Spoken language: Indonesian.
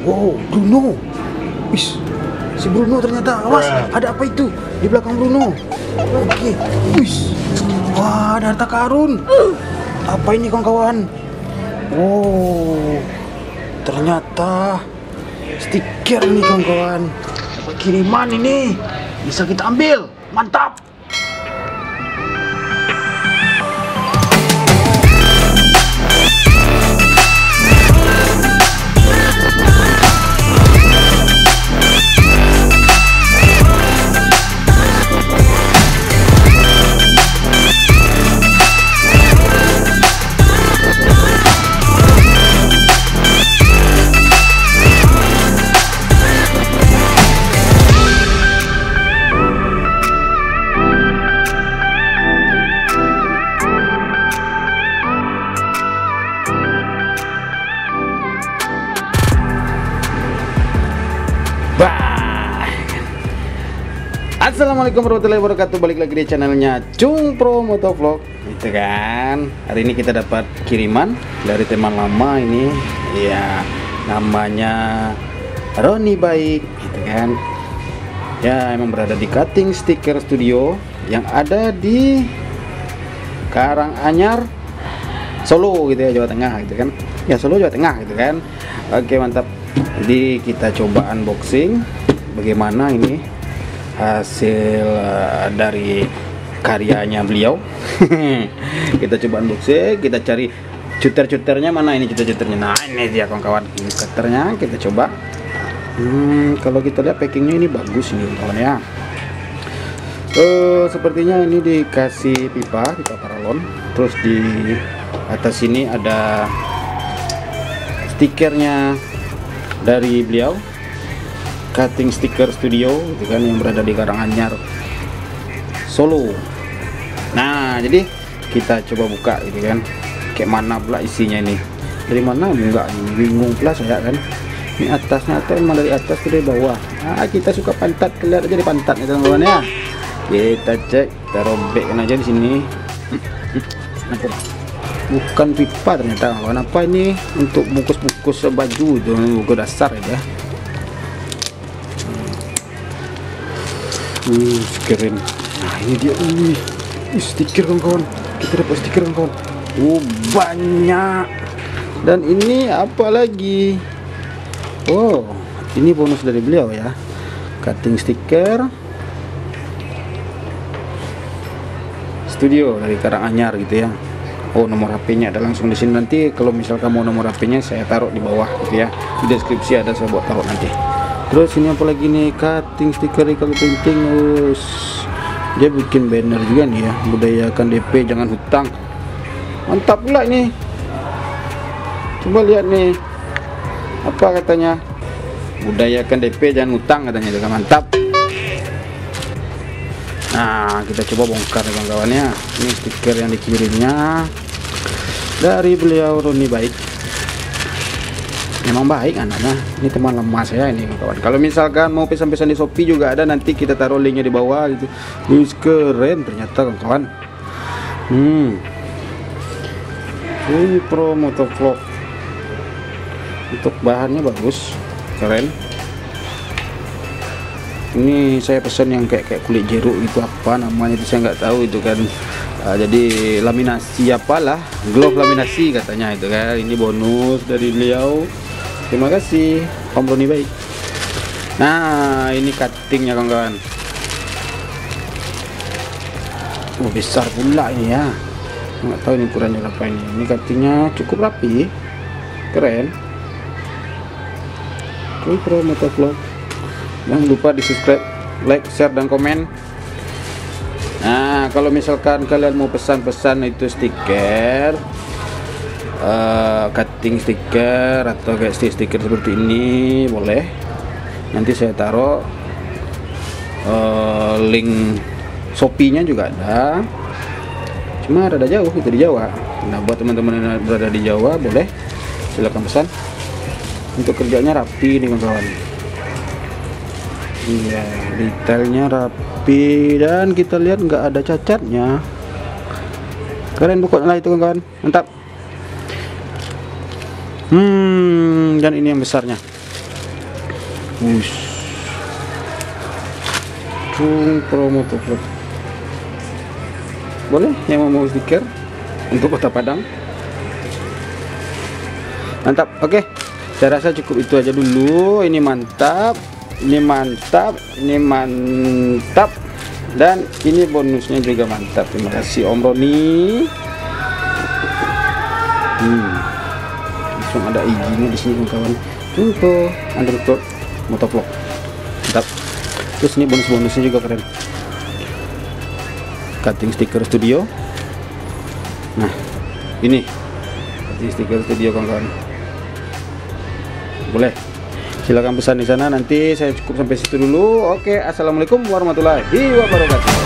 Wow, Bruno. Wis, si Bruno ternyata. Awas, ada apa itu di belakang Bruno? Oke, wis. Wah, ada harta karun. Apa ini kawan-kawan? Oh, ternyata stiker nih kawan-kawan. Kiriman ini bisa kita ambil. Mantap. Assalamualaikum warahmatullahi wabarakatuh. Balik lagi di channelnya Cung Pro Motovlog, gitu kan. Hari ini kita dapat kiriman dari teman lama ini, ya namanya Roni Baik, gitu kan. Ya emang berada di Cutting Sticker Studio yang ada di Karanganyar, Solo, gitu ya, Jawa Tengah, gitu kan. Ya Solo, Jawa Tengah, gitu kan. Oke, mantap. Jadi kita coba unboxing bagaimana ini hasil dari karyanya beliau. Kita coba unboxing, kita cari cutter-cutternya mana ini, cutter-cutternya. Nah ini dia kawan-kawan, ini cutternya. Kita coba. Kalau kita lihat packingnya ini bagus ini kawan ya. Sepertinya ini dikasih pipa paralon. Terus di atas sini ada stikernya dari beliau, Cutting Sticker Studio, gitu kan, yang berada di Karanganyar, Solo. Nah, jadi kita coba buka, gitu kan. Kayak mana pula isinya ini? Dari mana? Enggak, bingung pula saya kan. Ini atasnya atau emang dari atas ke dari bawah? Ah, kita suka pantat, kelihatan aja di pantatnya teman-teman ya. Kita cek, kita robekkan aja di sini. Bukan pipa ternyata, kawan. Apa ini? Untuk bungkus-bungkus baju itu, bungkus dasar ya. Keren. Nah ini dia, stiker kawan-kawan. Kita dapat stiker kawan-kawan. Banyak. Dan ini apa lagi? Oh, ini bonus dari beliau ya. Cutting stiker Studio dari Karanganyar, gitu ya. Oh, nomor HP-nya ada langsung di sini. Nanti kalau misal kamu nomor HP-nya saya taruh di bawah, gitu ya. Di deskripsi ada, saya buat taruh nanti. Terus ini apa lagi nih? Cutting stiker ikan penting. Dia bikin banner juga nih ya, budayakan DP jangan hutang. Mantap pula ini. Coba lihat nih, apa katanya? Budayakan DP jangan hutang katanya, juga mantap. Nah kita coba bongkar kawan-kawannya. Ini stiker yang dikirimnya dari beliau Roni Baik. Memang baik anaknya, ini teman lama saya ini kawan. Kalau misalkan mau pesan-pesan di Shopee juga ada, nanti kita taruh linknya di bawah gitu. Keren ternyata kawan. Ini Pro Motovlog, untuk bahannya bagus, keren. Ini saya pesan yang kayak kulit jeruk gitu, apa namanya itu saya nggak tahu itu kan. Jadi laminasi apalah, glove laminasi katanya itu kan. Ini bonus dari beliau. Terima kasih Om Roni Baik. Nah ini cuttingnya kawan-kawan. Besar pula ini ya. Nggak tahu ini ukurannya berapa ini. Ini cuttingnya cukup rapi, keren. Pro Motovlog. Jangan lupa di subscribe, like, share, dan komen. Nah kalau misalkan kalian mau pesan-pesan itu stiker, cutting stiker atau kayak stiker seperti ini, boleh. Nanti saya taruh link Shopee-nya juga ada. Cuma rada jauh, itu di Jawa. Nah buat teman-teman yang berada di Jawa, boleh silakan pesan. Untuk kerjanya rapi nih kawan-kawan. Iya, detailnya rapi dan kita lihat nggak ada cacatnya. Keren pokoknya lah itu kawan-kawan, mantap. Dan ini yang besarnya. Wush. Pro Motovlog. Boleh yang mau stiker untuk Kota Padang. Mantap. Oke, saya rasa cukup itu aja dulu. Ini mantap, ini mantap, ini mantap, dan ini bonusnya juga mantap. Terima kasih Om Roni. Langsung ada IG-nya di sini kawan. Untuk underscore motovlog. Mantap. Terus ini bonus-bonusnya juga keren. Cutting stiker studio. Nah, ini cutting stiker studio kawan-kawan. Boleh. Silakan pesan di sana. Nanti saya cukup sampai situ dulu. Oke, assalamualaikum warahmatullahi wabarakatuh.